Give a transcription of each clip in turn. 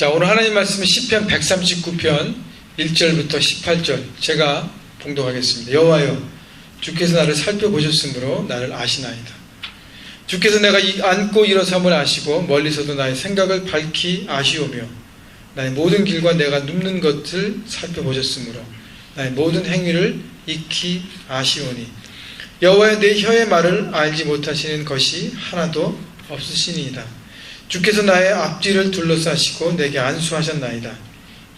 자, 오늘 하나님 말씀은 시편 139편 1절부터 18절 제가 봉독하겠습니다. 여호와여, 주께서 나를 살펴보셨으므로 나를 아시나이다. 주께서 내가 앉고 일어섬을 아시고 멀리서도 나의 생각을 밝히 아시오며 나의 모든 길과 내가 눕는 것을 살펴보셨으므로 나의 모든 행위를 익히 아시오니 여호와여, 내 혀의 말을 알지 못하시는 것이 하나도 없으시니이다. 주께서 나의 앞뒤를 둘러싸시고 내게 안수하셨나이다.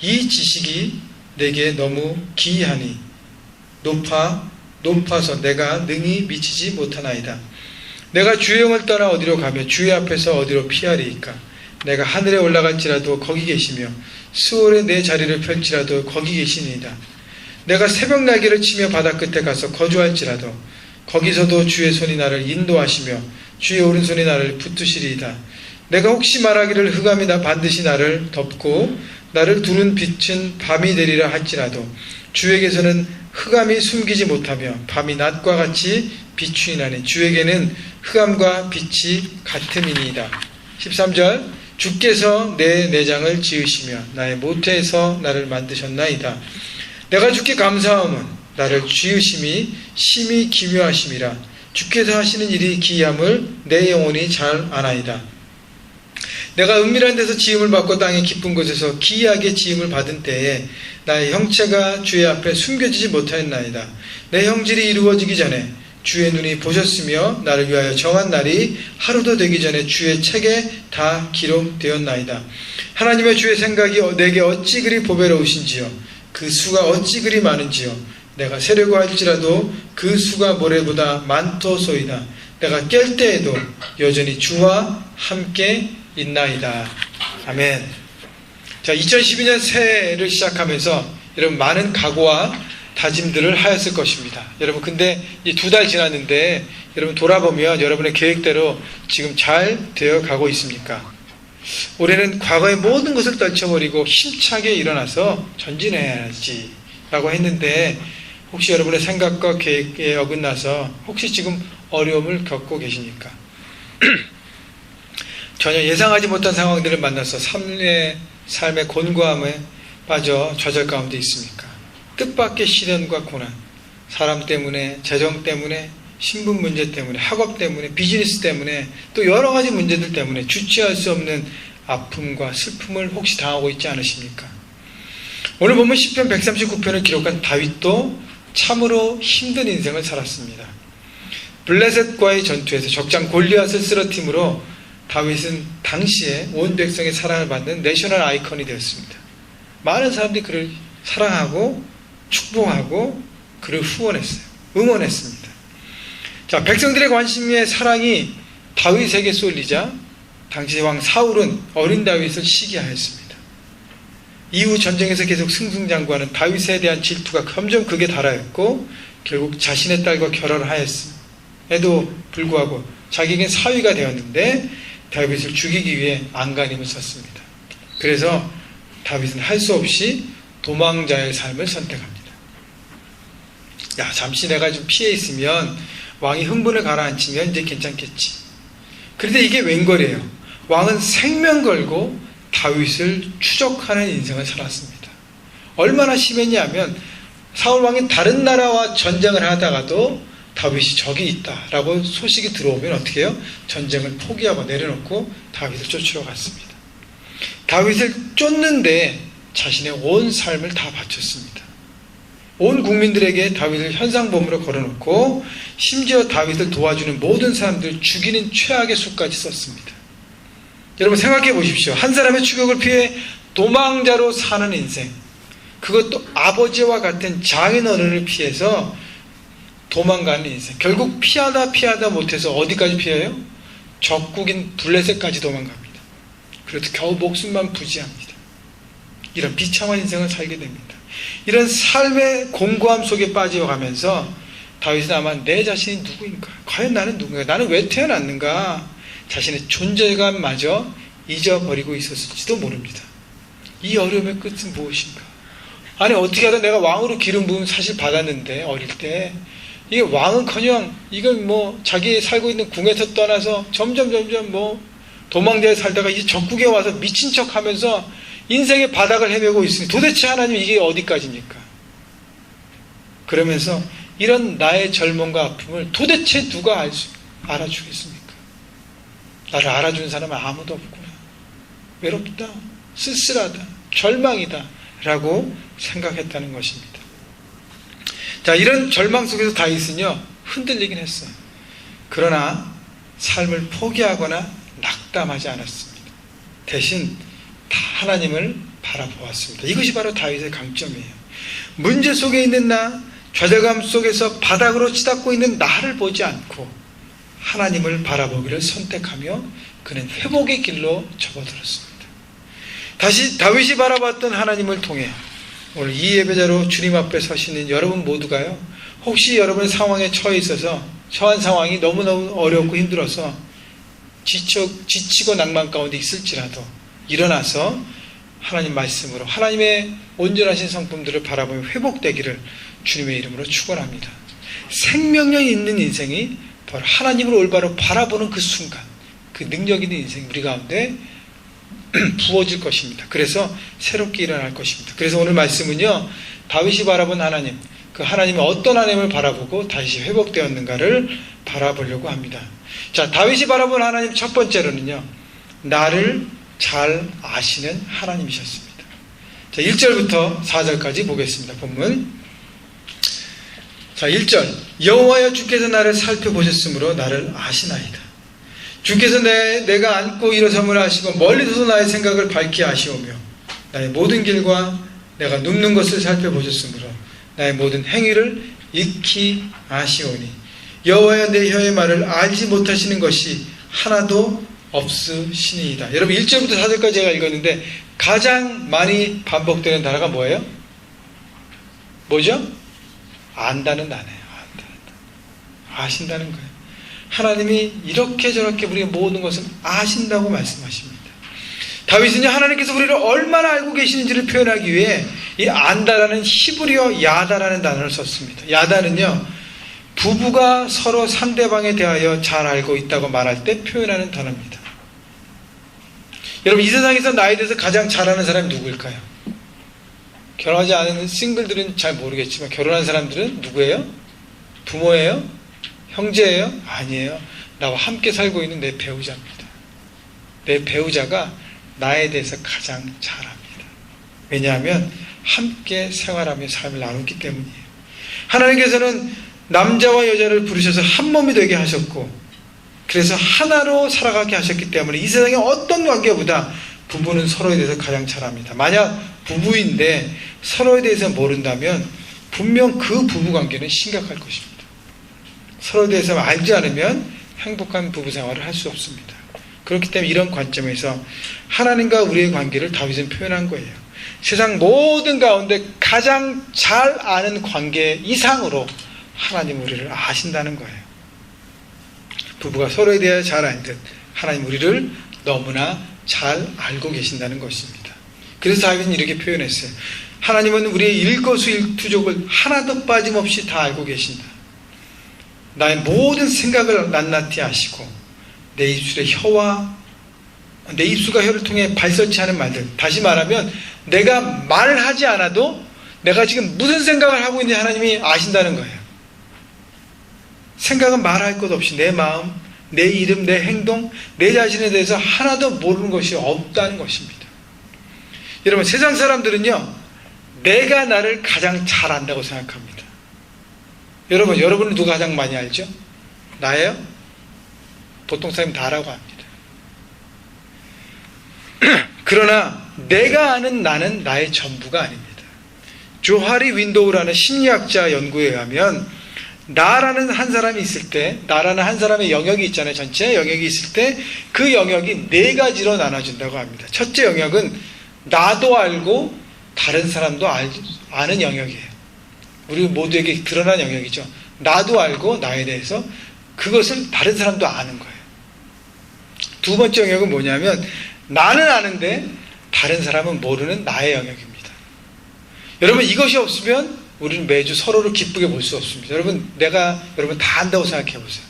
이 지식이 내게 너무 기이하니 높아서 내가 능히 미치지 못하나이다. 내가 주의 영을 떠나 어디로 가며 주의 앞에서 어디로 피하리이까. 내가 하늘에 올라갈지라도 거기 계시며 수월에 내 자리를 펼지라도 거기 계시니이다. 내가 새벽 날개를 치며 바다 끝에 가서 거주할지라도 거기서도 주의 손이 나를 인도하시며 주의 오른손이 나를 붙드시리이다. 내가 혹시 말하기를 흑암이 반드시 나를 덮고 나를 두는 빛은 밤이 되리라 할지라도 주에게서는 흑암이 숨기지 못하며 밤이 낮과 같이 비추이나니 주에게는 흑암과 빛이 같음이니이다. 13절 주께서 내 내장을 지으시며 나의 모태에서 나를 만드셨나이다. 내가 주께 감사함은 나를 지으심이 심히 기묘하심이라. 주께서 하시는 일이 기이함을 내 영혼이 잘 아나이다. 내가 은밀한 데서 지음을 받고 땅의 깊은 곳에서 기이하게 지음을 받은 때에 나의 형체가 주의 앞에 숨겨지지 못하였나이다. 내 형질이 이루어지기 전에 주의 눈이 보셨으며 나를 위하여 정한 날이 하루도 되기 전에 주의 책에 다 기록되었나이다. 하나님의 주의 생각이 내게 어찌 그리 보배로우신지요. 그 수가 어찌 그리 많은지요. 내가 세려고 할지라도 그 수가 모래보다 많도소이다. 내가 깰 때에도 여전히 주와 함께 있나이다. 아멘. 자, 2012년 새해를 시작하면서 여러분 많은 각오와 다짐들을 하였을 것입니다. 여러분 근데 이 2달 지났는데 여러분 돌아보면 여러분의 계획대로 지금 잘 되어 가고 있습니까? 올해는 과거의 모든 것을 떨쳐버리고 힘차게 일어나서 전진해야지 라고 했는데 혹시 여러분의 생각과 계획에 어긋나서 혹시 지금 어려움을 겪고 계십니까? 전혀 예상하지 못한 상황들을 만나서 삶의 곤고함에 빠져 좌절 가운데 있습니까? 뜻밖의 시련과 고난, 사람 때문에, 재정 때문에, 신분 문제 때문에, 학업 때문에, 비즈니스 때문에, 또 여러 가지 문제들 때문에 주체할 수 없는 아픔과 슬픔을 혹시 당하고 있지 않으십니까? 오늘 보면 시편 139편을 기록한 다윗도 참으로 힘든 인생을 살았습니다. 블레셋과의 전투에서 적장 골리앗을 쓰러뜨림으로 다윗은 당시에 온 백성의 사랑을 받는 내셔널 아이콘이 되었습니다. 많은 사람들이 그를 사랑하고 축복하고 그를 후원했어요. 응원했습니다. 자, 백성들의 관심의 사랑이 다윗에게 쏠리자 당시 왕 사울은 어린 다윗을 시기하였습니다. 이후 전쟁에서 계속 승승장구하는 다윗에 대한 질투가 점점 극에 달하였고 결국 자신의 딸과 결혼을 하였음에도 불구하고 자기에겐 사위가 되었는데 다윗을 죽이기 위해 안간힘을 썼습니다. 그래서 다윗은 할 수 없이 도망자의 삶을 선택합니다. 야, 잠시 내가 좀 피해 있으면 왕이 흥분을 가라앉히면 이제 괜찮겠지. 그런데 이게 웬걸이에요. 왕은 생명 걸고 다윗을 추적하는 인생을 살았습니다. 얼마나 심했냐면 사울 왕이 다른 나라와 전쟁을 하다가도 다윗이 적이 있다라고 소식이 들어오면 어떻게 해요? 전쟁을 포기하고 내려놓고 다윗을 쫓으러 갔습니다. 다윗을 쫓는데 자신의 온 삶을 다 바쳤습니다. 온 국민들에게 다윗을 현상범으로 걸어놓고 심지어 다윗을 도와주는 모든 사람들을 죽이는 최악의 수까지 썼습니다. 여러분 생각해 보십시오. 한 사람의 추격을 피해 도망자로 사는 인생, 그것도 아버지와 같은 장인어른을 피해서 도망가는 인생. 결국 피하다 못해서 어디까지 피해요? 적국인 블레셋까지 도망갑니다. 그래도 겨우 목숨만 부지합니다. 이런 비참한 인생을 살게 됩니다. 이런 삶의 공고함 속에 빠져가면서 다윗은 아마 내 자신이 누구인가? 과연 나는 누군가? 나는 왜 태어났는가? 자신의 존재감마저 잊어버리고 있었을지도 모릅니다. 이 어려움의 끝은 무엇인가? 아니 어떻게 하다 내가 왕으로 기름 부음 사실 받았는데 어릴 때 이게 왕은커녕 이건 뭐 자기 살고 있는 궁에서 떠나서 점점 뭐 도망자에 살다가 이제 적국에 와서 미친 척 하면서 인생의 바닥을 헤매고 있으니 도대체 하나님 이게 어디까지입니까? 그러면서 이런 나의 절망과 아픔을 도대체 누가 알아주겠습니까? 나를 알아주는 사람은 아무도 없구나. 외롭다, 쓸쓸하다, 절망이다 라고 생각했다는 것입니다. 자, 이런 절망 속에서 다윗은요 흔들리긴 했어요. 그러나 삶을 포기하거나 낙담하지 않았습니다. 대신 다 하나님을 바라보았습니다. 이것이 바로 다윗의 강점이에요. 문제 속에 있는 나, 좌절감 속에서 바닥으로 치닫고 있는 나를 보지 않고 하나님을 바라보기를 선택하며 그는 회복의 길로 접어들었습니다. 다시 다윗이 바라봤던 하나님을 통해 오늘 이 예배자로 주님 앞에 서시는 여러분 모두가요, 혹시 여러분의 상황에 처해 있어서 처한 상황이 너무너무 어렵고 힘들어서 지치고 낭만 가운데 있을지라도 일어나서 하나님 말씀으로 하나님의 온전하신 성품들을 바라보며 회복되기를 주님의 이름으로 축원합니다. 생명력 있는 인생이 바로 하나님을 올바로 바라보는 그 순간, 그 능력 있는 인생이 우리 가운데 부어질 것입니다. 그래서 새롭게 일어날 것입니다. 그래서 오늘 말씀은요, 다윗이 바라본 하나님, 그 하나님이 어떤 하나님을 바라보고 다시 회복되었는가를 바라보려고 합니다. 자, 다윗이 바라본 하나님 첫 번째로는요, 나를 잘 아시는 하나님이셨습니다. 자, 1절부터 4절까지 보겠습니다. 본문. 자, 1절. 여호와여, 주께서 나를 살펴보셨으므로 나를 아시나이다. 주께서 내가 앉고 일어섬을 아시고 멀리서도 나의 생각을 밝히 아시오며 나의 모든 길과 내가 눕는 것을 살펴보셨으므로 나의 모든 행위를 익히 아시오니 여호와여, 내 혀의 말을 알지 못하시는 것이 하나도 없으시니이다. 여러분, 1절부터 4절까지 제가 읽었는데 가장 많이 반복되는 단어가 뭐예요? 뭐죠? 안다는 단어예요. 아신다는 거예요. 하나님이 이렇게 저렇게 우리의 모든 것을 아신다고 말씀하십니다. 다윗은요, 하나님께서 우리를 얼마나 알고 계시는지를 표현하기 위해 이 안다라는 히브리어 야다라는 단어를 썼습니다. 야다는요, 부부가 서로 상대방에 대하여 잘 알고 있다고 말할 때 표현하는 단어입니다. 여러분, 이 세상에서 나에 대해서 가장 잘 아는 사람이 누구일까요? 결혼하지 않은 싱글들은 잘 모르겠지만 결혼한 사람들은 누구예요? 부모예요? 형제예요? 아니에요. 나와 함께 살고 있는 내 배우자입니다. 내 배우자가 나에 대해서 가장 잘 압니다. 왜냐하면 함께 생활하며 삶을 나누기 때문이에요. 하나님께서는 남자와 여자를 부르셔서 한 몸이 되게 하셨고 그래서 하나로 살아가게 하셨기 때문에 이 세상의 어떤 관계보다 부부는 서로에 대해서 가장 잘 압니다. 만약 부부인데 서로에 대해서 모른다면 분명 그 부부관계는 심각할 것입니다. 서로에 대해서 알지 않으면 행복한 부부 생활을 할 수 없습니다. 그렇기 때문에 이런 관점에서 하나님과 우리의 관계를 다윗은 표현한 거예요. 세상 모든 가운데 가장 잘 아는 관계 이상으로 하나님 우리를 아신다는 거예요. 부부가 서로에 대해 잘 아는 듯 하나님 우리를 너무나 잘 알고 계신다는 것입니다. 그래서 다윗은 이렇게 표현했어요. 하나님은 우리의 일거수일투족을 하나도 빠짐없이 다 알고 계신다. 나의 모든 생각을 낱낱이 아시고 내 입술과 혀를 통해 발설치하는 말들, 다시 말하면 내가 말을 하지 않아도 내가 지금 무슨 생각을 하고 있는지 하나님이 아신다는 거예요. 생각은 말할 것 없이 내 마음, 내 이름, 내 행동, 내 자신에 대해서 하나도 모르는 것이 없다는 것입니다. 여러분, 세상 사람들은요, 내가 나를 가장 잘 안다고 생각합니다. 여러분은 누가 가장 많이 알죠? 나예요? 보통 사람이 다라고 합니다. 그러나 내가 아는 나는 나의 전부가 아닙니다. 조하리 윈도우라는 심리학자 연구에 의하면 나라는 한 사람이 있을 때, 나라는 한 사람의 영역이 있잖아요. 전체 영역이 있을 때 그 영역이 네 가지로 나눠진다고 합니다. 첫째 영역은 나도 알고 다른 사람도 아는 영역이에요. 우리 모두에게 드러난 영역이죠. 나도 알고 나에 대해서 그것을 다른 사람도 아는 거예요. 두 번째 영역은 뭐냐면 나는 아는데 다른 사람은 모르는 나의 영역입니다. 여러분, 이것이 없으면 우리는 매주 서로를 기쁘게 볼 수 없습니다. 여러분, 내가 여러분 다 안다고 생각해 보세요.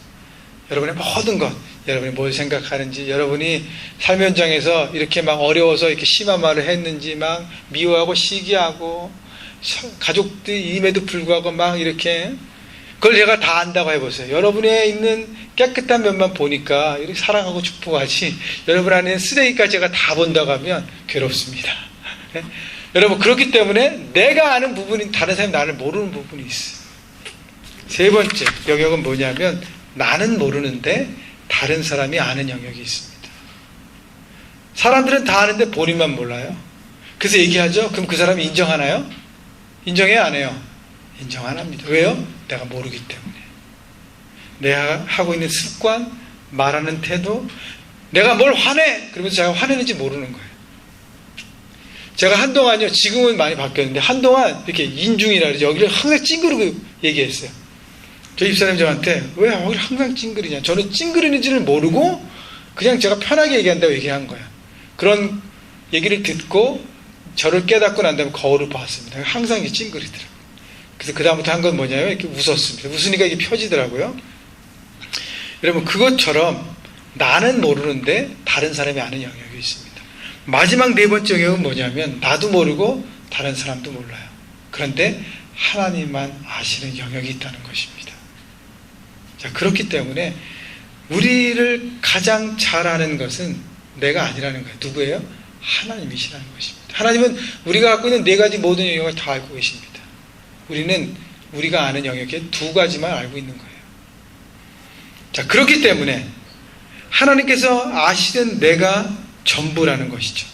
여러분의 모든 것, 여러분이 뭘 생각하는지, 여러분이 삶의 현장에서 이렇게 막 어려워서 이렇게 심한 말을 했는지, 막 미워하고 시기하고, 가족들임에도 불구하고 막 이렇게, 그걸 제가 다 안다고 해보세요. 여러분에 있는 깨끗한 면만 보니까 이렇게 사랑하고 축복하지, 여러분 안에 쓰레기까지 제가 다 본다고 하면 괴롭습니다. 여러분, 그렇기 때문에 내가 아는 부분이 다른 사람이 나를 모르는 부분이 있어요. 세 번째 영역은 뭐냐면, 나는 모르는데 다른 사람이 아는 영역이 있습니다. 사람들은 다 아는데 본인만 몰라요. 그래서 얘기하죠. 그럼 그 사람이 인정하나요? 인정해요, 안 해요? 인정 안 합니다. 왜요? 내가 모르기 때문에. 내가 하고 있는 습관, 말하는 태도, 내가 뭘 화내! 그러면서 제가 화내는지 모르는 거예요. 제가 한동안요, 지금은 많이 바뀌었는데 한동안 이렇게 인중이라 그러죠. 여기를 항상 찡그리고 얘기했어요. 저희 집사님 저한테 왜 여기를 항상 찡그리냐. 저는 찡그리는지를 모르고 그냥 제가 편하게 얘기한다고 얘기한 거예요. 그런 얘기를 듣고 저를 깨닫고 난 다음에 거울을 봤습니다. 항상 이게 찡그리더라고요. 그래서 그 다음부터 한 건 뭐냐면 이렇게 웃었습니다. 웃으니까 이게 펴지더라고요. 여러분, 그것처럼 나는 모르는데 다른 사람이 아는 영역이 있습니다. 마지막 네 번째 영역은 뭐냐면, 나도 모르고 다른 사람도 몰라요. 그런데 하나님만 아시는 영역이 있다는 것입니다. 자, 그렇기 때문에 우리를 가장 잘 아는 것은 내가 아니라는 거예요. 누구예요? 하나님이시라는 것입니다. 하나님은 우리가 갖고 있는 네 가지 모든 영역을 다 알고 계십니다. 우리는 우리가 아는 영역에 두 가지만 알고 있는 거예요. 자, 그렇기 때문에 하나님께서 아시는 내가 전부라는 것이죠.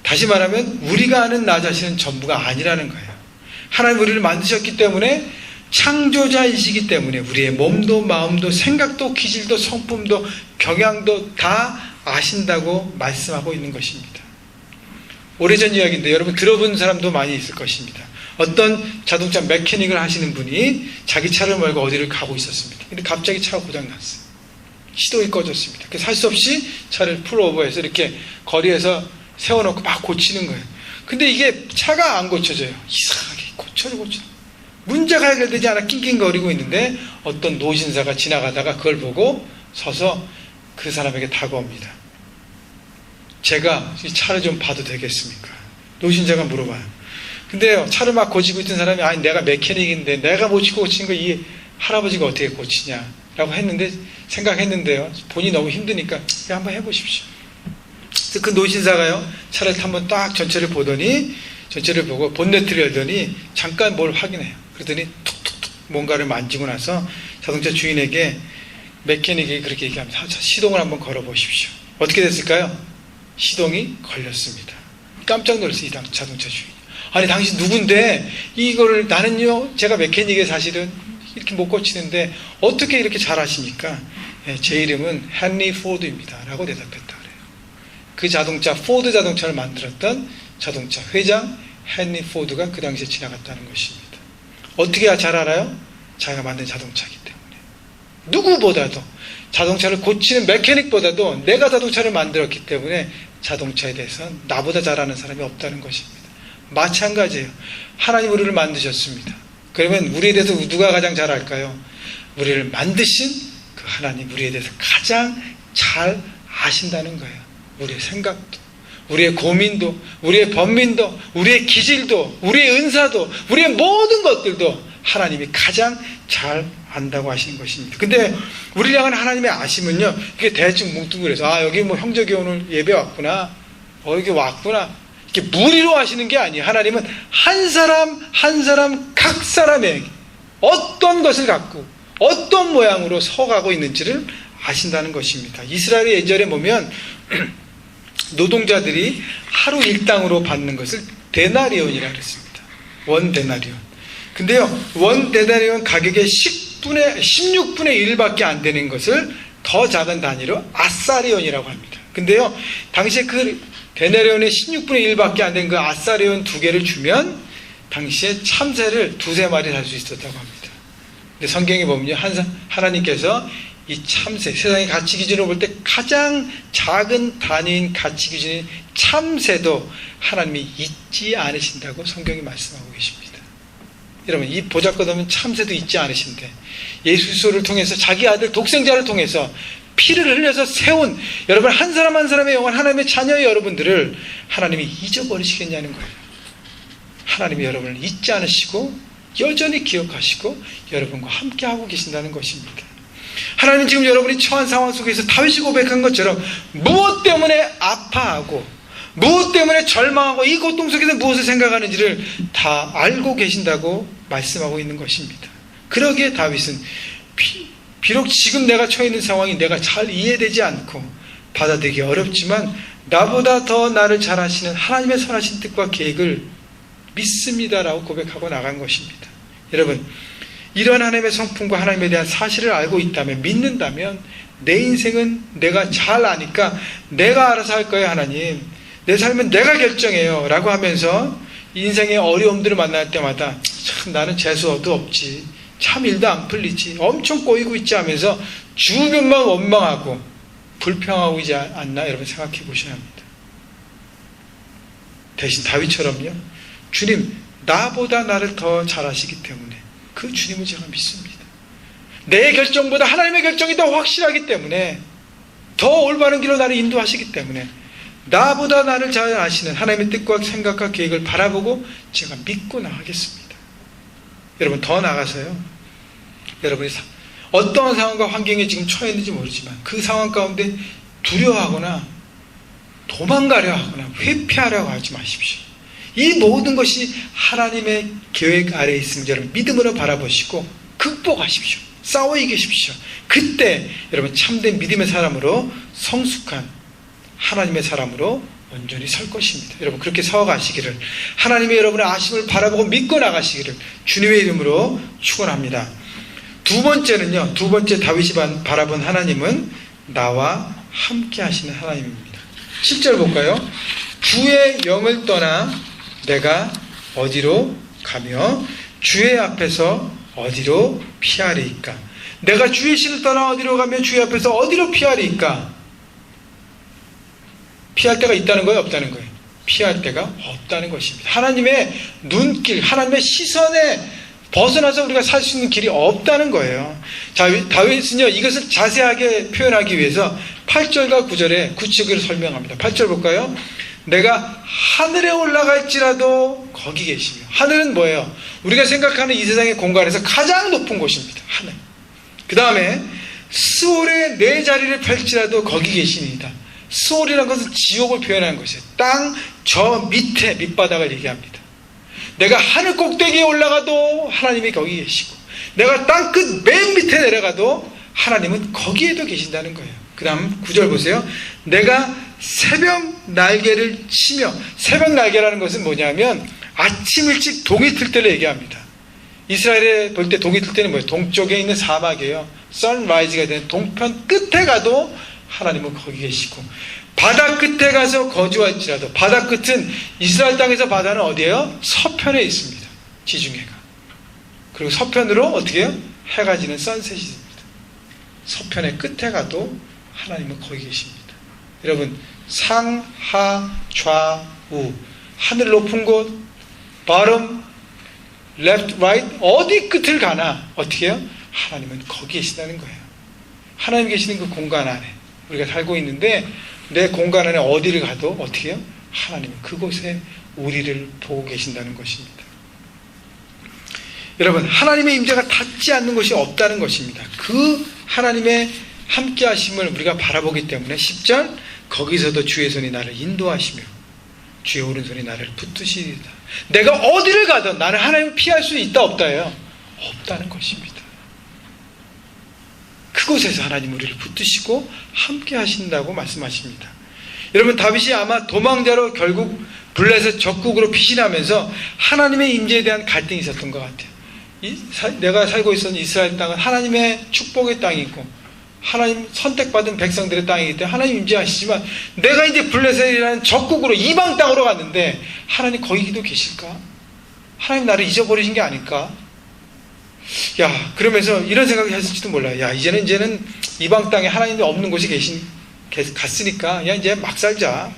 다시 말하면 우리가 아는 나 자신은 전부가 아니라는 거예요. 하나님 우리를 만드셨기 때문에, 창조자이시기 때문에 우리의 몸도 마음도 생각도 기질도 성품도 경향도 다 아신다고 말씀하고 있는 것입니다. 오래전 이야기인데 여러분 들어본 사람도 많이 있을 것입니다. 어떤 자동차 메케닉을 하시는 분이 자기 차를 몰고 어디를 가고 있었습니다. 근데 갑자기 차가 고장났어요. 시동이 꺼졌습니다. 그래서 할 수 없이 차를 풀오버해서 이렇게 거리에서 세워놓고 막 고치는 거예요. 근데 이게 차가 안 고쳐져요. 이상하게 고쳐. 문제가 해결되지 않아 낑낑거리고 있는데 어떤 노신사가 지나가다가 그걸 보고 서서 그 사람에게 다가옵니다. 제가 이 차를 좀 봐도 되겠습니까? 노신사가 물어봐요. 근데 차를 막 고치고 있던 사람이, 아니 내가 메케닉인데 내가 못 고치는 거 이 할아버지가 어떻게 고치냐 라고 했는데, 생각했는데요, 본인이 너무 힘드니까 한번 해보십시오. 그래서 그 노신사가요, 차를 한번 딱 전체를 보더니, 전체를 보고 본네트를 열더니 잠깐 뭘 확인해요. 그러더니 툭툭툭 뭔가를 만지고 나서 자동차 주인에게, 메케닉이 그렇게 얘기합니다. 시동을 한번 걸어보십시오. 어떻게 됐을까요? 시동이 걸렸습니다. 깜짝 놀랐어요, 이 자동차 주인이. 아니 당신 누군데 이거를, 나는요 제가 메케닉에 사실은 이렇게 못 고치는데 어떻게 이렇게 잘하십니까? 제 이름은 헨리 포드입니다 라고 대답했다 그래요. 그 자동차, 포드 자동차를 만들었던 자동차 회장 헨리 포드가 그 당시에 지나갔다는 것입니다. 어떻게 잘 알아요? 자기가 만든 자동차이기 때문에. 누구보다도, 자동차를 고치는 메케닉보다도 내가 자동차를 만들었기 때문에 자동차에 대해서 나보다 잘 아는 사람이 없다는 것입니다. 마찬가지예요. 하나님 우리를 만드셨습니다. 그러면 우리에 대해서 누가 가장 잘 알까요? 우리를 만드신 그 하나님, 우리에 대해서 가장 잘 아신다는 거예요. 우리의 생각도, 우리의 고민도, 우리의 번민도, 우리의 기질도, 우리의 은사도, 우리의 모든 것들도 하나님이 가장 잘 안다고 하시는 것입니다. 근데 우리를 향한 하나님의 아심은요, 이게 대충 뭉뚱그려서, 아 여기 뭐 형제교 오늘 예배 왔구나, 여기 왔구나, 이렇게 무리로 하시는 게 아니에요. 하나님은 한 사람 한 사람 각 사람에게 어떤 것을 갖고 어떤 모양으로 서가고 있는지를 아신다는 것입니다. 이스라엘의 예절에 보면 노동자들이 하루 일당으로 받는 것을 데나리온이라고 했습니다. 원 데나리온. 근데요, 원 데나리온 가격의 16분의 1밖에 안 되는 것을 더 작은 단위로 아사리온이라고 합니다. 근데요, 당시에 그 데나리온의 16분의 1밖에 안 된 그 아사리온 2개를 주면 당시에 참새를 2-3마리 살 수 있었다고 합니다. 근데 성경에 보면 하나님께서 이 참새, 세상의 가치 기준으로 볼 때 가장 작은 단위인 가치 기준인 참새도 하나님이 잊지 않으신다고 성경이 말씀하고 계십니다. 여러분, 이 보잘것없는 참새도 잊지 않으신데 예수 그리스도를 통해서 자기 아들 독생자를 통해서 피를 흘려서 세운 여러분 한 사람 한 사람의 영혼, 하나님의 자녀의 여러분들을 하나님이 잊어버리시겠냐는 거예요. 하나님이 여러분을 잊지 않으시고 여전히 기억하시고 여러분과 함께하고 계신다는 것입니다. 하나님 지금 여러분이 처한 상황 속에서 다윗이 고백한 것처럼 무엇 때문에 아파하고 무엇 때문에 절망하고 이 고통 속에서 무엇을 생각하는지를 다 알고 계신다고 말씀하고 있는 것입니다. 그러기에 다윗은 비록 지금 내가 처해 있는 상황이 내가 잘 이해되지 않고 받아들이기 어렵지만 나보다 더 나를 잘 아시는 하나님의 선하신 뜻과 계획을 믿습니다라고 고백하고 나간 것입니다. 여러분, 이런 하나님의 성품과 하나님에 대한 사실을 알고 있다면, 믿는다면 내 인생은 내가 잘 아니까 내가 알아서 할 거예요. 하나님, 내 삶은 내가 결정해요 라고 하면서 인생의 어려움들을 만날 때마다 참 나는 재수도 없지, 참 일도 안 풀리지, 엄청 꼬이고 있지 하면서 주변만 원망하고 불평하고 있지 않나 여러분 생각해 보셔야 합니다. 대신 다윗처럼요, 주님 나보다 나를 더 잘 아시기 때문에 그 주님을 제가 믿습니다. 내 결정보다 하나님의 결정이 더 확실하기 때문에, 더 올바른 길로 나를 인도하시기 때문에 나보다 나를 잘 아시는 하나님의 뜻과 생각과 계획을 바라보고 제가 믿고 나가겠습니다. 여러분, 더 나가서요, 여러분이 어떠한 상황과 환경에 지금 처해 있는지 모르지만 그 상황 가운데 두려워하거나 도망가려 하거나 회피하려고 하지 마십시오. 이 모든 것이 하나님의 계획 아래에 있음을 여러분 믿음으로 바라보시고 극복하십시오. 싸워 이기십시오. 그때 여러분 참된 믿음의 사람으로, 성숙한 하나님의 사람으로 온전히 설 것입니다. 여러분 그렇게 서가시기를, 하나님의 여러분의 아심을 바라보고 믿고 나가시기를 주님의 이름으로 축원합니다. 두 번째는요, 두 번째 다윗이 바라본 하나님은 나와 함께 하시는 하나님입니다. 7절 볼까요? 주의 영을 떠나 내가 어디로 가며 주의 앞에서 어디로 피하리이까? 내가 주의 신을 떠나 어디로 가며 주의 앞에서 어디로 피하리이까? 피할 데가 있다는 거예요, 없다는 거예요? 피할 데가 없다는 것입니다. 하나님의 눈길, 하나님의 시선에 벗어나서 우리가 살 수 있는 길이 없다는 거예요. 다윗은요, 이것을 자세하게 표현하기 위해서 8절과 9절에 구체적으로 설명합니다. 8절 볼까요? 내가 하늘에 올라갈지라도 거기 계시며. 하늘은 뭐예요? 우리가 생각하는 이 세상의 공간에서 가장 높은 곳입니다. 하늘. 그 다음에 스올에 내 자리를 펼지라도 거기 계시니이다. 스올이라는 것은 지옥을 표현하는 것이에요. 땅 저 밑에 밑바닥을 얘기합니다. 내가 하늘 꼭대기에 올라가도 하나님이 거기 계시고, 내가 땅 끝 맨 밑에 내려가도 하나님은 거기에도 계신다는 거예요. 그 다음 9절 보세요. 내가 새벽 날개를 치며. 새벽 날개라는 것은 뭐냐면 아침 일찍 동이 틀 때를 얘기합니다. 이스라엘에 볼 때 동이 틀 때는 뭐예요? 동쪽에 있는 사막이에요. 선라이즈가 되는 동편 끝에 가도 하나님은 거기 계시고, 바다 끝에 가서 거주할지라도, 바다 끝은 이스라엘 땅에서 바다는 어디예요? 서편에 있습니다. 지중해가. 그리고 서편으로 어떻게 해요? 해가 지는 선셋이 있습니다. 서편의 끝에 가도 하나님은 거기 계십니다. 여러분, 상, 하, 좌, 우, 하늘 높은 곳, bottom, left, right, 어디 끝을 가나 어떻게 해요? 하나님은 거기 계신다는 거예요. 하나님 계시는 그 공간 안에 우리가 살고 있는데, 내 공간 안에 어디를 가도 어떻게 해요? 하나님은 그곳에 우리를 보고 계신다는 것입니다. 여러분, 하나님의 임재가 닿지 않는 것이 없다는 것입니다. 그 하나님의 함께 하심을 우리가 바라보기 때문에 10절, 거기서도 주의 손이 나를 인도하시며 주의 오른손이 나를 붙드시리다. 내가 어디를 가든 나는 하나님을 피할 수 있다 없다예요? 없다는 것입니다. 그곳에서 하나님 우리를 붙드시고 함께 하신다고 말씀하십니다. 여러분, 다윗이 아마 도망자로 결국 블레셋 적국으로 피신하면서 하나님의 임재에 대한 갈등이 있었던 것 같아요. 내가 살고 있었던 이스라엘 땅은 하나님의 축복의 땅이고 하나님 선택받은 백성들의 땅이기 때문에 하나님 임재하시지만, 내가 이제 블레셋이라는 적국으로 이방 땅으로 갔는데 하나님 거기도 계실까? 하나님 나를 잊어버리신 게 아닐까? 야, 그러면서 이런 생각을 했을지도 몰라요. 야, 이제는 이방 땅에 하나님이 없는 곳이 갔으니까 야, 이제 막 살자.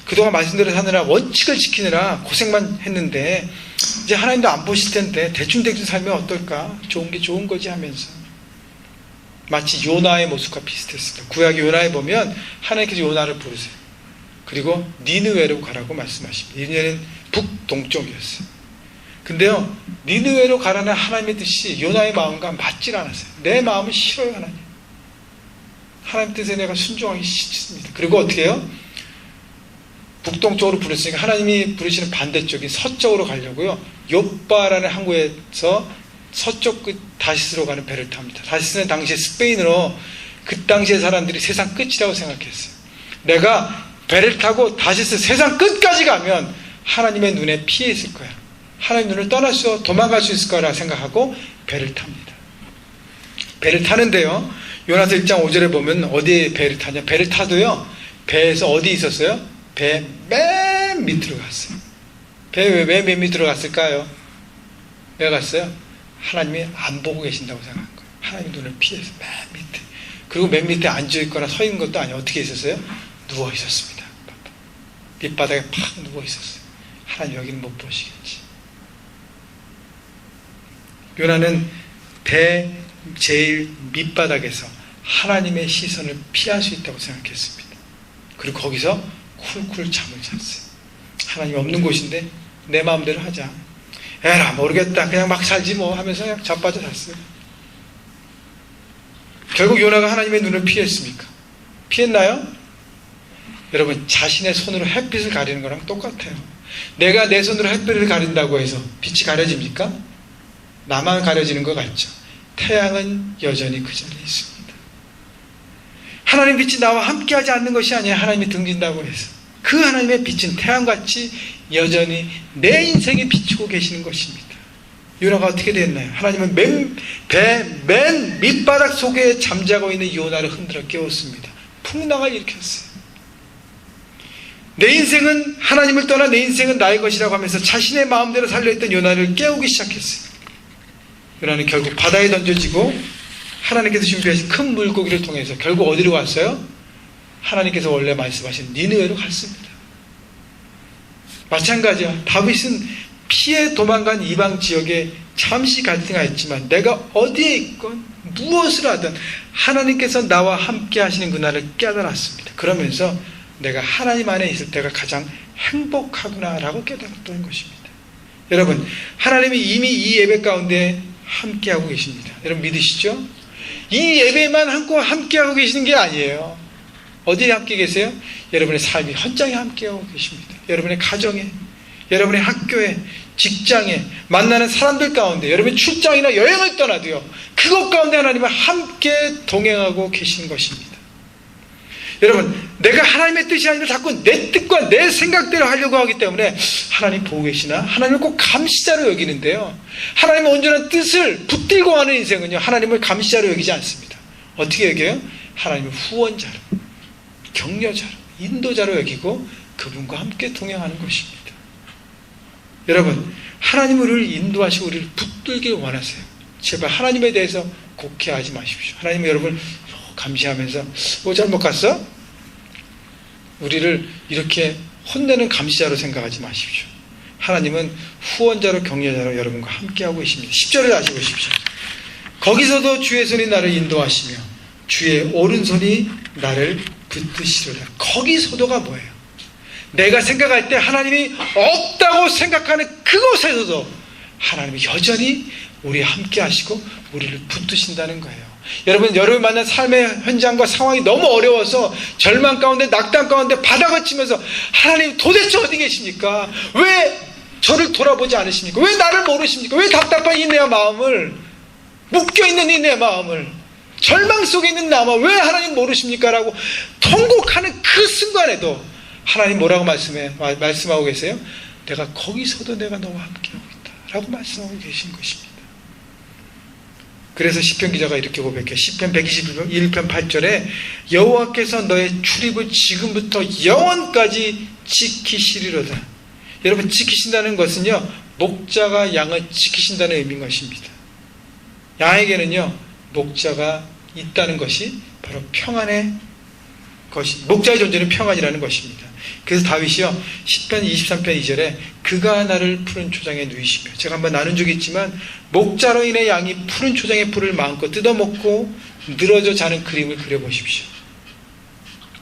그동안 말씀대로 사느라 원칙을 지키느라 고생만 했는데 이제 하나님도 안 보실 텐데 대충대충 살면 어떨까? 좋은 게 좋은 거지 하면서 마치 요나의 모습과 비슷했습니다. 구약 요나에 보면 하나님께서 요나를 부르세요. 그리고 니느웨로 가라고 말씀하십니다. 니느웨는 북동쪽이었어요. 근데요, 니느웨로 가라는 하나님의 뜻이 요나의 마음과 맞질 않았어요. 내 마음은 싫어요, 하나님. 하나님 뜻에 내가 순종하기 싫습니다. 그리고 어떻게 해요? 북동쪽으로 부르시니까 하나님이 부르시는 반대쪽인 서쪽으로 가려고요. 요빠라는 항구에서 서쪽 끝 다시스로 가는 배를 탑니다. 다시스는 당시에 스페인으로 그 당시의 사람들이 세상 끝이라고 생각했어요. 내가 배를 타고 다시스 세상 끝까지 가면 하나님의 눈에 피해 있을 거야. 하나님 눈을 떠날 수, 도망갈 수 있을 거라 생각하고 배를 탑니다. 배를 타는데요, 요나서 1장 5절에 보면 어디에 배를 타냐? 배를 타도요, 배에서 어디 있었어요? 배 맨 밑으로 갔어요. 배 왜 맨 밑으로 갔을까요? 왜 갔어요? 하나님이 안 보고 계신다고 생각한 거예요. 하나님 눈을 피해서 맨 밑에. 그리고 맨 밑에 앉아있거나 서 있는 것도 아니에요. 어떻게 있었어요? 누워 있었습니다. 밑바닥에 팍 누워 있었어요. 하나님 여기는 못 보시겠지. 요나는 배 제일 밑바닥에서 하나님의 시선을 피할 수 있다고 생각했습니다. 그리고 거기서 쿨쿨 잠을 잤어요. 하나님 없는 곳인데 내 마음대로 하자. 에라 모르겠다, 그냥 막 살지 뭐 하면서 그냥 자빠져 잤어요. 결국 요나가 하나님의 눈을 피했습니까? 피했나요? 여러분, 자신의 손으로 햇빛을 가리는 거랑 똑같아요. 내가 내 손으로 햇빛을 가린다고 해서 빛이 가려집니까? 나만 가려지는 것 같죠. 태양은 여전히 그 자리에 있습니다. 하나님 빛이 나와 함께하지 않는 것이 아니라 하나님이 등진다고 해서 그 하나님의 빛은 태양같이 여전히 내 인생에 비추고 계시는 것입니다. 요나가 어떻게 됐나요? 하나님은 맨 밑바닥 속에 잠자고 있는 요나를 흔들어 깨웠습니다. 풍랑을 일으켰어요. 내 인생은 하나님을 떠나 내 인생은 나의 것이라고 하면서 자신의 마음대로 살려있던 요나를 깨우기 시작했어요. 요나는 결국 바다에 던져지고 하나님께서 준비하신 큰 물고기를 통해서 결국 어디로 갔어요? 하나님께서 원래 말씀하신 니느웨로 갔습니다. 마찬가지야. 다윗은 피해 도망간 이방 지역에 잠시 갈등하였지만 내가 어디에 있건 무엇을 하든 하나님께서 나와 함께 하시는 그날을 깨달았습니다. 그러면서 내가 하나님 안에 있을 때가 가장 행복하구나라고 깨달았던 것입니다. 여러분, 하나님이 이미 이 예배 가운데 함께하고 계십니다. 여러분 믿으시죠? 이 예배만 함께하고 계시는 게 아니에요. 어디에 함께 계세요? 여러분의 삶이 현장에 함께하고 계십니다. 여러분의 가정에, 여러분의 학교에, 직장에, 만나는 사람들 가운데, 여러분의 출장이나 여행을 떠나도요, 그것 가운데 하나님은 함께 동행하고 계신 것입니다. 여러분, 내가 하나님의 뜻이 아니라 자꾸 내 뜻과 내 생각대로 하려고 하기 때문에 하나님 보고 계시나? 하나님을 꼭 감시자로 여기는데요, 하나님의 온전한 뜻을 붙들고 하는 인생은요, 하나님을 감시자로 여기지 않습니다. 어떻게 여겨요? 하나님을 후원자로, 격려자로, 인도자로 여기고 그분과 함께 동행하는 것입니다. 여러분, 하나님은 우리를 인도하시고 우리를 붙들길 원하세요. 제발 하나님에 대해서 곡해하지 마십시오. 하나님은 여러분을 감시하면서 잘못 갔어? 우리를 이렇게 혼내는 감시자로 생각하지 마십시오. 하나님은 후원자로 격려자로 여러분과 함께하고 계십니다. 10절을 다시 보십시오. 거기서도 주의 손이 나를 인도하시며 주의 오른손이 나를 붙드시리라. 거기서도가 뭐예요? 내가 생각할 때 하나님이 없다고 생각하는 그곳에서도 하나님이 여전히 우리와 함께 하시고 우리를 붙드신다는 거예요. 여러분 만난 삶의 현장과 상황이 너무 어려워서 절망 가운데, 낙담 가운데 바닥을 치면서 하나님 도대체 어디 계십니까? 왜 저를 돌아보지 않으십니까? 왜 나를 모르십니까? 왜 답답한 이 내 마음을, 묶여있는 이 내 마음을, 절망 속에 있는 나만 왜 하나님 모르십니까? 라고 통곡하는 그 순간에도 하나님 뭐라고 말씀하고 계세요? 내가 거기서도 내가 너와 함께하고 있다 라고 말씀하고 계신 것입니다. 그래서 시편 기자가 이렇게 고백해요. 시편 121편 8절에 여호와께서 너의 출입을 지금부터 영원까지 지키시리로다. 여러분, 지키신다는 것은요, 목자가 양을 지키신다는 의미인 것입니다. 양에게는요, 목자가 있다는 것이 바로 평안의 것이, 목자의 존재는 평안이라는 것입니다. 그래서 다윗이요, 시편 23편 2절에 그가 나를 푸른 초장에 누이시며, 제가 한번 나눈 적이 있지만 목자로 인해 양이 푸른 초장의 풀을 마음껏 뜯어먹고 늘어져 자는 그림을 그려보십시오.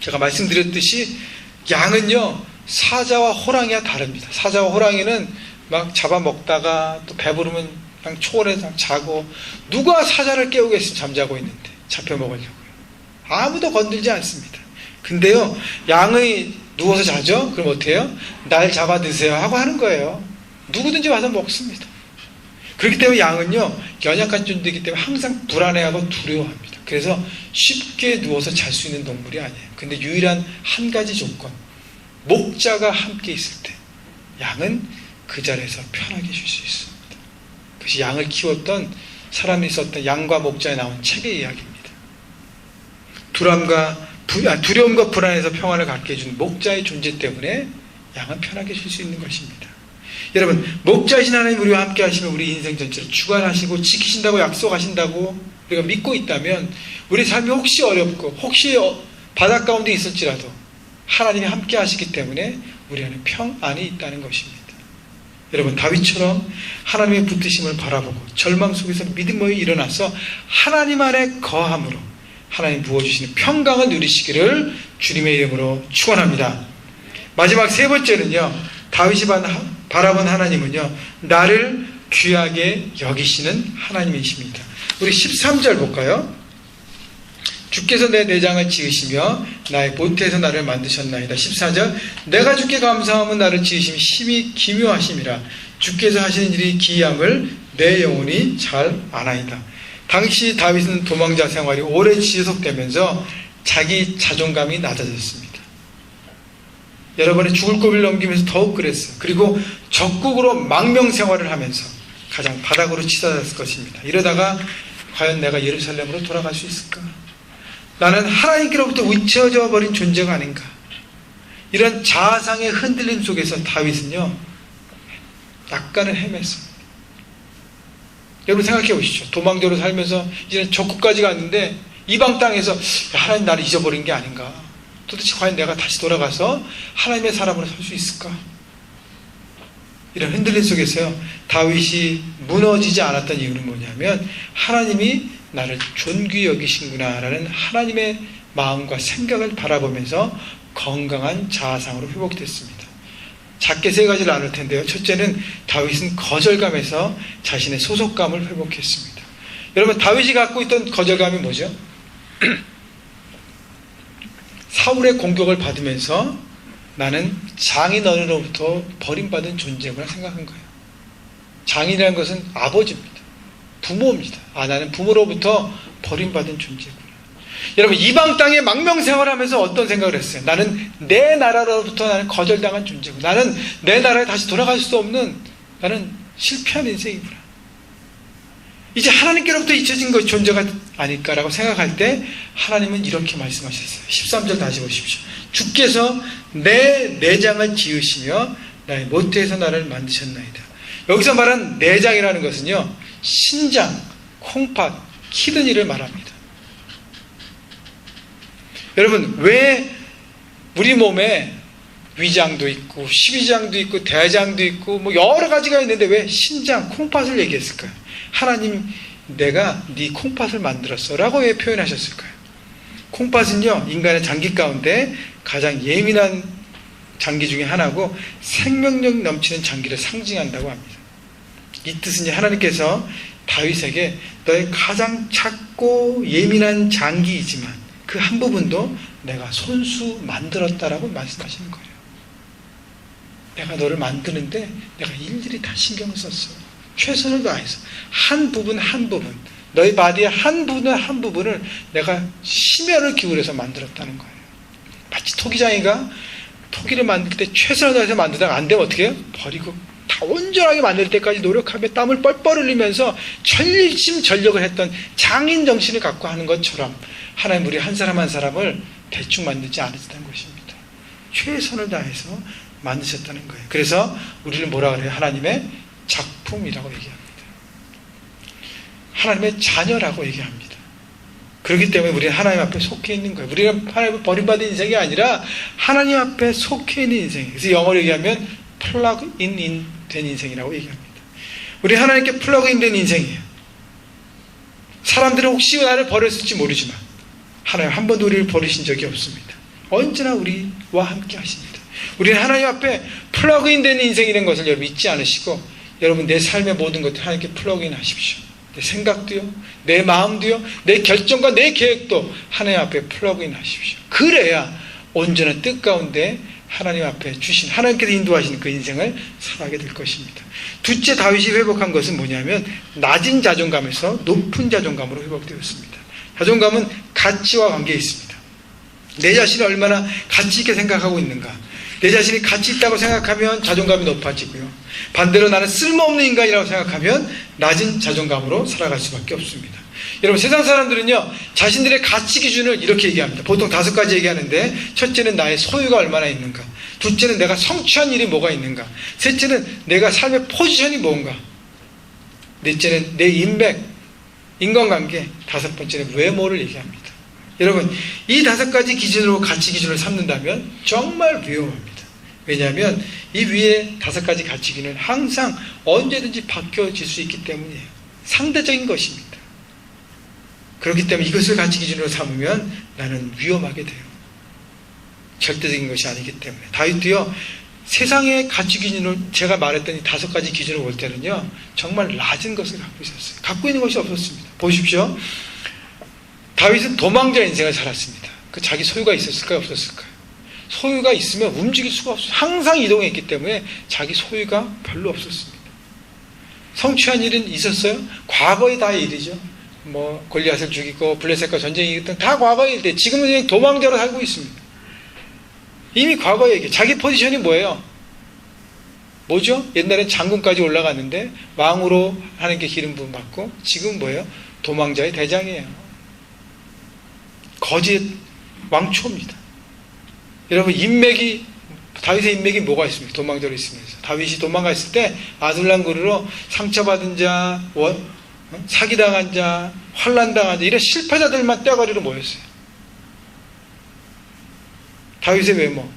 제가 말씀드렸듯이 양은요, 사자와 호랑이와 다릅니다. 사자와 호랑이는 막 잡아먹다가 또 배부르면 그냥 초월해서 자고, 누가 사자를 깨우겠어요? 잠자고 있는데 잡혀 먹으려고요. 아무도 건들지 않습니다. 근데요, 양이 누워서 자죠? 그럼 어떻게 해요? 날 잡아 드세요 하고 하는 거예요. 누구든지 와서 먹습니다. 그렇기 때문에 양은요, 연약한 존재이기 때문에 항상 불안해하고 두려워합니다. 그래서 쉽게 누워서 잘 수 있는 동물이 아니에요. 근데 유일한 한 가지 조건, 목자가 함께 있을 때 양은 그 자리에서 편하게 쉴 수 있습니다. 그것이 양을 키웠던 사람이 썼던 양과 목자에 나온 책의 이야기입니다. 두려움과 불안에서 평안을 갖게 해준 목자의 존재 때문에 양은 편하게 쉴 수 있는 것입니다. 여러분, 목자이신 하나님 우리와 함께 하시면 우리 인생 전체를 주관하시고 지키신다고 약속하신다고 우리가 믿고 있다면, 우리 삶이 혹시 어렵고 혹시 바닷 가운데 있을지라도 하나님이 함께 하시기 때문에 우리 안에 평안이 있다는 것입니다. 여러분, 다윗처럼 하나님의 붙드심을 바라보고 절망 속에서 믿음으로 일어나서 하나님 안에 거함으로 하나님 부어주시는 평강을 누리시기를 주님의 이름으로 축원합니다. 마지막 세 번째는요, 다윗이 바라본 하나님은요, 나를 귀하게 여기시는 하나님이십니다. 우리 13절 볼까요? 주께서 내 내장을 지으시며 나의 모태에서 나를 만드셨나이다. 14절, 내가 주께 감사함은 나를 지으심이 심히 기묘하심이라. 주께서 하시는 일이 기이함을 내 영혼이 잘 아나이다. 당시 다윗은 도망자 생활이 오래 지속되면서 자기 자존감이 낮아졌습니다. 여러 번의 죽을 고비를 넘기면서 더욱 그랬어요. 그리고 적국으로 망명 생활을 하면서 가장 바닥으로 치닫았을 것입니다. 이러다가 과연 내가 예루살렘으로 돌아갈 수 있을까? 나는 하나님께로부터 잊혀져 버린 존재가 아닌가? 이런 자아상의 흔들림 속에서 다윗은요, 약간은 헤맸습니다. 여러분 생각해 보시죠. 도망자로 살면서 이제는 적국까지 갔는데 이방 땅에서 하나님 나를 잊어버린 게 아닌가? 도대체 과연 내가 다시 돌아가서 하나님의 사람으로 설 수 있을까? 이런 흔들림 속에서요, 다윗이 무너지지 않았던 이유는 뭐냐면 하나님이 나를 존귀히 여기신구나 라는 하나님의 마음과 생각을 바라보면서 건강한 자아상으로 회복됐습니다. 작게 세 가지를 나눌 텐데요. 첫째는 다윗은 거절감에서 자신의 소속감을 회복했습니다. 여러분, 다윗이 갖고 있던 거절감이 뭐죠? 사울의 공격을 받으면서 나는 장인어른으로부터 버림받은 존재구나 생각한 거예요. 장인이라는 것은 아버지입니다. 부모입니다. 나는 부모로부터 버림받은 존재구나. 여러분, 이방 땅에 망명생활하면서 어떤 생각을 했어요? 나는 내 나라로부터 나는 거절당한 존재고, 나는 내 나라에 다시 돌아갈 수 없는, 나는 실패한 인생이구나. 이제 하나님께로부터 잊혀진 것 존재가 아닐까라고 생각할 때 하나님은 이렇게 말씀하셨어요. 13절 다시 보십시오. 주께서 내 내장을 지으시며 나의 모태에서 나를 만드셨나이다. 여기서 말한 내장이라는 것은요, 신장, 콩팥, 키드니를 말합니다. 여러분, 왜 우리 몸에 위장도 있고 십이장도 있고 대장도 있고 뭐 여러 가지가 있는데 왜 신장, 콩팥을 얘기했을까요? 하나님, 내가 네 콩팥을 만들었어 라고 왜 표현하셨을까요? 콩팥은요, 인간의 장기 가운데 가장 예민한 장기 중에 하나고 생명력 넘치는 장기를 상징한다고 합니다. 이 뜻은 하나님께서 다윗에게 너의 가장 작고 예민한 장기이지만 그 한 부분도 내가 손수 만들었다라고 말씀하시는 거예요. 내가 너를 만드는데 내가 일일이 다 신경을 썼어. 최선을 다해서 한 부분 한 부분, 너희 바디의 한 부분을 내가 심혈을 기울여서 만들었다는 거예요. 마치 토기장이가 토기를 만들 때 최선을 다해서 만들다가 안 되면 어떻게 해요? 버리고 다 온전하게 만들 때까지 노력하며 땀을 뻘뻘 흘리면서 전심전력을 했던 장인 정신을 갖고 하는 것처럼 하나님 우리 한 사람 한 사람을 대충 만들지 않으셨다는 것입니다. 최선을 다해서 만드셨다는 거예요. 그래서 우리를 뭐라 그래요? 하나님의 작품이라고 얘기합니다. 하나님의 자녀라고 얘기합니다. 그렇기 때문에 우리는 하나님 앞에 속해 있는 거예요. 우리는 하나님 앞에 버림받은 인생이 아니라 하나님 앞에 속해 있는 인생이에요. 그래서 영어로 얘기하면 플러그인 된 인생이라고 얘기합니다. 우리 하나님께 플러그인 된 인생이에요. 사람들은 혹시 나를 버렸을지 모르지만 하나님 한 번도 우리를 버리신 적이 없습니다. 언제나 우리와 함께 하십니다. 우리는 하나님 앞에 플러그인 된 인생이라는 것을 여러분 잊지 않으시고, 여러분 내 삶의 모든 것들 하나님께 플러그인 하십시오. 내 생각도요, 내 마음도요, 내 결정과 내 계획도 하나님 앞에 플러그인 하십시오. 그래야 온전한 뜻 가운데 하나님 앞에 주신, 하나님께서 인도하시는 그 인생을 살아가게 될 것입니다. 둘째, 다윗이 회복한 것은 뭐냐면 낮은 자존감에서 높은 자존감으로 회복되었습니다. 자존감은 가치와 관계에 있습니다. 내 자신을 얼마나 가치 있게 생각하고 있는가, 내 자신이 가치 있다고 생각하면 자존감이 높아지고요, 반대로 나는 쓸모없는 인간이라고 생각하면 낮은 자존감으로 살아갈 수밖에 없습니다. 여러분, 세상 사람들은요 자신들의 가치 기준을 이렇게 얘기합니다. 보통 5가지 얘기하는데, 첫째는 나의 소유가 얼마나 있는가, 둘째는 내가 성취한 일이 뭐가 있는가, 셋째는 내가 삶의 포지션이 뭔가, 넷째는 내 인맥, 인간관계, 다섯 번째는 외모를 얘기합니다. 여러분, 이 5가지 기준으로 가치 기준을 삼는다면 정말 위험합니다. 왜냐하면 이 위에 5가지 가치 기준은 항상 언제든지 바뀌어질 수 있기 때문이에요. 상대적인 것입니다. 그렇기 때문에 이것을 가치 기준으로 삼으면 나는 위험하게 돼요. 절대적인 것이 아니기 때문에. 다윗도요, 세상의 가치 기준을, 제가 말했던 이 5가지 기준을 볼 때는요 정말 낮은 것을 갖고 있었어요. 갖고 있는 것이 없었습니다. 보십시오. 다윗은 도망자 인생을 살았습니다. 그 자기 소유가 있었을까요, 없었을까요? 소유가 있으면 움직일 수가 없어요. 항상 이동했기 때문에 자기 소유가 별로 없었습니다. 성취한 일은 있었어요? 과거의 다 일이죠. 뭐 골리앗을 죽이고 블레셋과 전쟁이 있던 다 과거의 일인데, 지금은 그냥 도망자로 살고 있습니다. 이미 과거의 얘기. 자기 포지션이 뭐예요? 뭐죠? 옛날엔 장군까지 올라갔는데 왕으로 하는 게 기름 부음 받고, 지금 뭐예요? 도망자의 대장이에요. 거짓 왕초입니다. 여러분, 다윗의 인맥이 뭐가 있습니까? 도망자로 있으면서. 다윗이 도망갔을 때 아둘람 그루로 상처받은 자, 사기당한 자, 환난당한 자, 이런 실패자들만 떼거리로 모였어요. 다윗의 외모,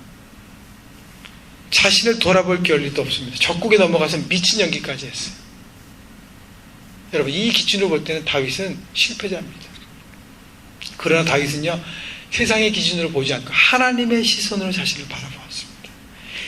자신을 돌아볼 겨를도 없습니다. 적국에 넘어가서 미친 연기까지 했어요. 여러분, 이 기준으로 볼 때는 다윗은 실패자입니다. 그러나 다윗은요 세상의 기준으로 보지 않고 하나님의 시선으로 자신을 바라보았습니다.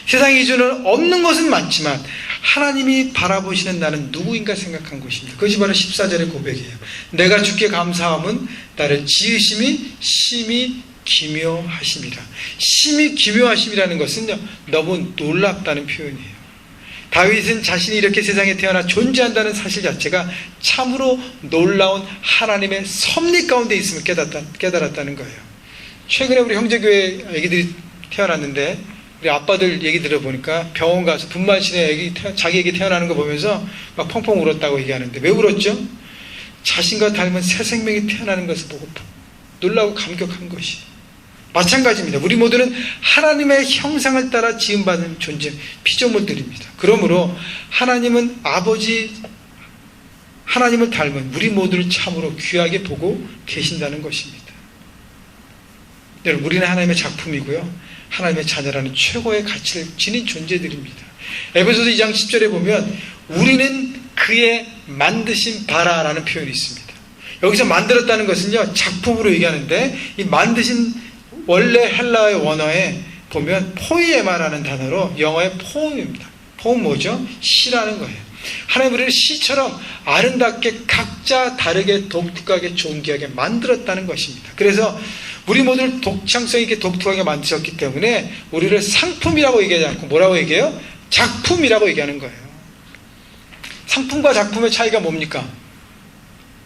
세상의 기준은 없는 것은 많지만 하나님이 바라보시는 나는 누구인가 생각한 것입니다. 그것이 바로 14절의 고백이에요. 내가 주께 감사함은 나를 지으심이 심히 기묘하심이라. 심히 기묘하심이라는 것은요 너무 놀랍다는 표현이에요. 다윗은 자신이 이렇게 세상에 태어나 존재한다는 사실 자체가 참으로 놀라운 하나님의 섭리 가운데 있음을 깨달았다는 거예요. 최근에 우리 형제교회 애기들이 태어났는데, 우리 아빠들 얘기 들어보니까 병원 가서 분만실에 자기 애기 태어나는 거 보면서 막 펑펑 울었다고 얘기하는데, 왜 울었죠? 자신과 닮은 새 생명이 태어나는 것을 보고 놀라고 감격한 것이. 마찬가지입니다. 우리 모두는 하나님의 형상을 따라 지음받은 존재, 피조물들입니다. 그러므로 하나님은 하나님을 닮은 우리 모두를 참으로 귀하게 보고 계신다는 것입니다. 여러분, 우리는 하나님의 작품이고요, 하나님의 자녀라는 최고의 가치를 지닌 존재들입니다. 에베소서 2장 10절에 보면 우리는 그의 만드신 바라라는 표현이 있습니다. 여기서 만들었다는 것은요 작품으로 얘기하는데, 이 만드신 원래 헬라의 원어에 보면 포이에마라는 단어로, 영어의 포음입니다. 포음 뭐죠? 시라는 거예요. 하나님 우리를 시처럼 아름답게 각자 다르게 독특하게 존귀하게 만들었다는 것입니다. 그래서 우리 모두를 독창성 있게 독특하게 만드셨기 때문에 우리를 상품이라고 얘기하지 않고 뭐라고 얘기해요? 작품이라고 얘기하는 거예요. 상품과 작품의 차이가 뭡니까?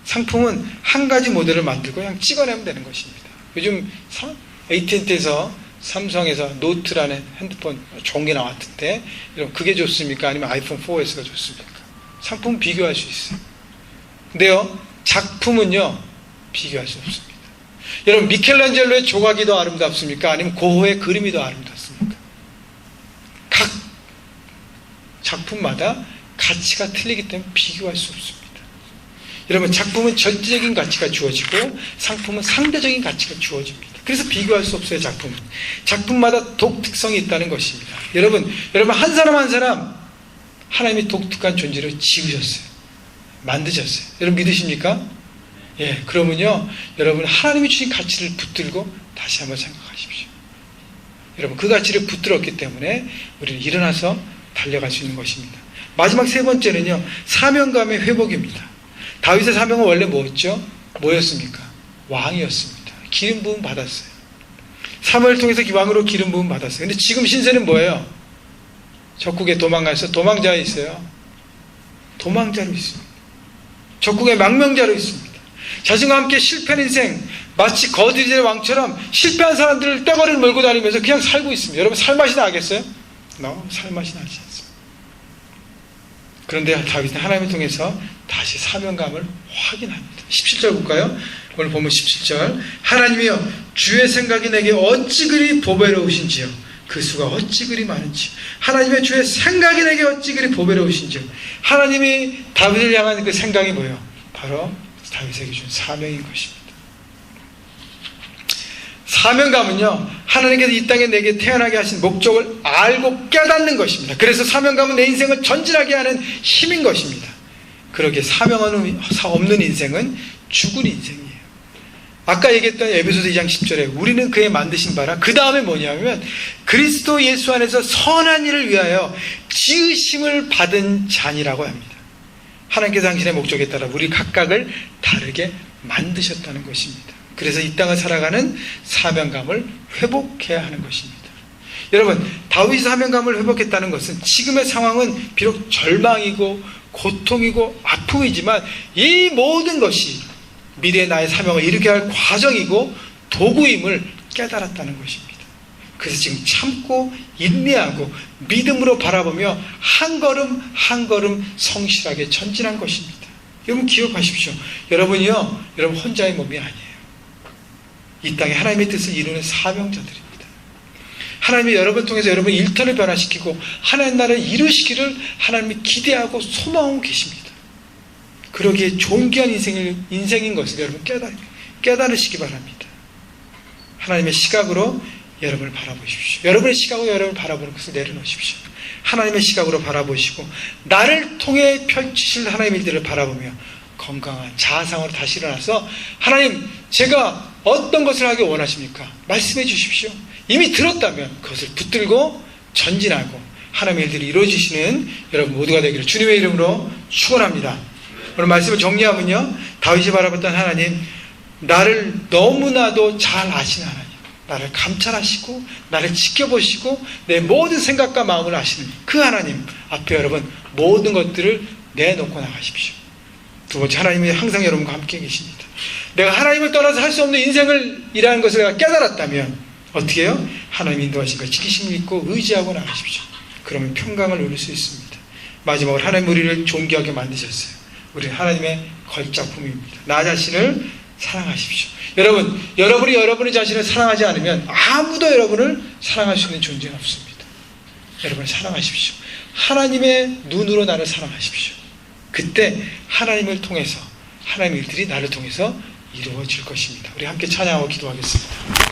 상품은 한 가지 모델을 만들고 그냥 찍어내면 되는 것입니다. 요즘 AT&T에서 삼성에서 노트라는 핸드폰 종이 나왔던데, 그게 좋습니까? 아니면 아이폰 4S가 좋습니까? 상품 비교할 수 있어요. 근데요 작품은요 비교할 수 없습니다. 여러분, 미켈란젤로의 조각이 더 아름답습니까? 아니면 고흐의 그림이 더 아름답습니까? 각 작품마다 가치가 틀리기 때문에 비교할 수 없습니다. 여러분, 작품은 절대적인 가치가 주어지고 상품은 상대적인 가치가 주어집니다. 그래서 비교할 수 없어요. 작품마다 독특성이 있다는 것입니다. 여러분 한 사람 한 사람 하나님이 독특한 존재를 지으셨어요. 만드셨어요. 여러분 믿으십니까? 예, 그러면요, 여러분 하나님이 주신 가치를 붙들고 다시 한번 생각하십시오. 여러분, 그 가치를 붙들었기 때문에 우리는 일어나서 달려갈 수 있는 것입니다. 마지막 세 번째는요, 사명감의 회복입니다. 다윗의 사명은 원래 뭐였습니까? 왕이었습니다. 기름 부음 받았어요. 사무엘을 통해서 왕으로 기름 부음 받았어요. 근데 지금 신세는 뭐예요? 적국에 도망가서 도망자에 있어요. 도망자로 있습니다. 적국의 망명자로 있습니다. 자신과 함께 실패한 인생, 마치 거두리의 왕처럼 실패한 사람들을 떼거리를 몰고 다니면서 그냥 살고 있습니다. 여러분, 살맛이 나겠어요? 살맛이 나지 않습니다. 그런데 다윗은 하나님을 통해서 다시 사명감을 확인합니다. 17절 볼까요? 오늘 보면 17절, 하나님이여 주의 생각이 내게 어찌 그리 보배로우신지요, 그 수가 어찌 그리 많은지. 하나님의 주의 생각이 내게 어찌 그리 보배로우신지요. 하나님이 다윗을 향한 그 생각이 뭐예요? 바로 다윗에게 준 사명인 것입니다. 사명감은요, 하나님께서 이 땅에 내게 태어나게 하신 목적을 알고 깨닫는 것입니다. 그래서 사명감은 내 인생을 전진하게 하는 힘인 것입니다. 그러기에 사명 없는 인생은 죽은 인생이에요. 아까 얘기했던 에베소서 2장 10절에 우리는 그의 만드신 바라, 그 다음에 뭐냐면 그리스도 예수 안에서 선한 일을 위하여 지으심을 받은 자니라고 합니다. 하나님께서 당신의 목적에 따라 우리 각각을 다르게 만드셨다는 것입니다. 그래서 이 땅을 살아가는 사명감을 회복해야 하는 것입니다. 여러분, 다윗이 사명감을 회복했다는 것은 지금의 상황은 비록 절망이고 고통이고 아픔이지만 이 모든 것이 미래의 나의 사명을 이루게 할 과정이고 도구임을 깨달았다는 것입니다. 그래서 지금 참고 인내하고 믿음으로 바라보며 한 걸음 한 걸음 성실하게 전진한 것입니다. 여러분 기억하십시오. 여러분이요, 여러분 혼자의 몸이 아니에요. 이 땅에 하나님의 뜻을 이루는 사명자들입니다. 하나님이 여러분을 통해서 여러분 일터를 변화시키고 하나님 나라를 이루시기를 하나님이 기대하고 소망하고 계십니다. 그러기에 존귀한 인생인 것을 여러분 깨달으시기 바랍니다. 하나님의 시각으로 여러분을 바라보십시오. 여러분의 시각으로 여러분을 바라보는 것을 내려놓으십시오. 하나님의 시각으로 바라보시고 나를 통해 펼치실 하나님의 일들을 바라보며 건강한 자아상으로 다시 일어나서 하나님, 제가 어떤 것을 하기 원하십니까? 말씀해 주십시오. 이미 들었다면 그것을 붙들고 전진하고 하나님의 일들이 이루어지시는 여러분 모두가 되기를 주님의 이름으로 축원합니다. 오늘 말씀을 정리하면요, 다윗이 바라봤던 하나님, 나를 너무나도 잘 아시는 하나님, 나를 감찰하시고 나를 지켜보시고 내 모든 생각과 마음을 아시는 그 하나님 앞에 여러분 모든 것들을 내놓고 나가십시오. 두 번째, 하나님이 항상 여러분과 함께 계십니다. 내가 하나님을 떠나서 할 수 없는 인생을 이라는 것을 내가 깨달았다면 어떻게 해요? 하나님 인도하신 것 지키심을 믿고 의지하고 나가십시오. 그러면 평강을 누릴 수 있습니다. 마지막으로 하나님 우리를 존귀하게 만드셨어요. 우리는 하나님의 걸작품입니다. 나 자신을 사랑하십시오. 여러분이 여러분의 자신을 사랑하지 않으면 아무도 여러분을 사랑할 수 있는 존재는 없습니다. 여러분을 사랑하십시오. 하나님의 눈으로 나를 사랑하십시오. 그때 하나님을 통해서 하나님의 일들이 나를 통해서 이루어질 것입니다. 우리 함께 찬양하고 기도하겠습니다.